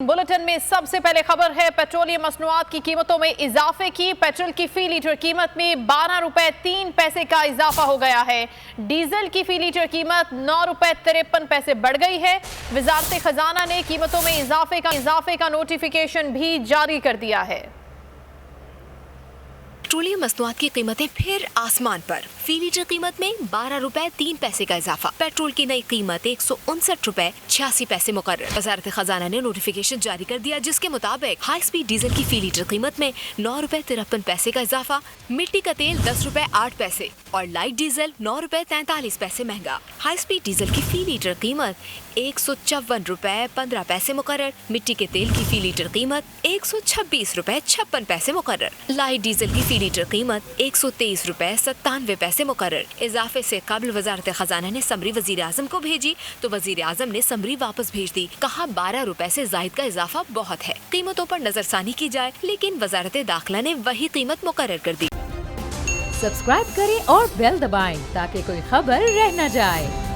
Bulletin में सबसे पहले खबर है पेट्रोलियम मसनूआत की कीमतों में इजाफे की। पेट्रोल की फी लीटर कीमत में 12 रुपए 3 पैसे का इजाफा हो गया है। डीजल की फी लीटर कीमत 9 रुपए 53 पैसे बढ़ गई है। वजारत खजाना ने कीमतों में इजाफे का नोटिफिकेशन भी जारी कर दिया है। पेट्रोलियम मसनूआत की कीमतें फिर आसमान पर। फी लीटर कीमत में 12 रुपए 3 पैसे का इजाफा। पेट्रोल की नई कीमत 159 रुपए 86 पैसे मुकर्रर। वजारत खजाना ने नोटिफिकेशन जारी कर दिया, जिसके मुताबिक हाई स्पीड डीजल की फी लीटर कीमत में 9 रुपए 53 पैसे का इजाफा, मिट्टी का तेल 10 रुपए 8 पैसे और लाइट डीजल 9 रुपए 43 पैसे महंगा। हाई स्पीड डीजल की फी लीटर कीमत 154 रुपए 15 पैसे मुकर्रर। मिट्टी के तेल की फी लीटर कीमत 126 रुपए 56 पैसे मुकर्रर। लाइट डीजल की फी लीटर कीमत 123 रुपए 97 पैसे मुकर्रर। इजाफे से कबल वजारत खजाना ने समरी वजीर आजम को भेजी तो वजीर आजम ने समरी वापस भेज दी। कहा 12 रुपए से जायद का इजाफा बहुत है, कीमतों पर नजरसानी की जाए, लेकिन वजारत दाखिला ने वही कीमत मुकर्रर कर दी। सब्सक्राइब करें और बेल दबाएं ताकि कोई खबर रह न जाए।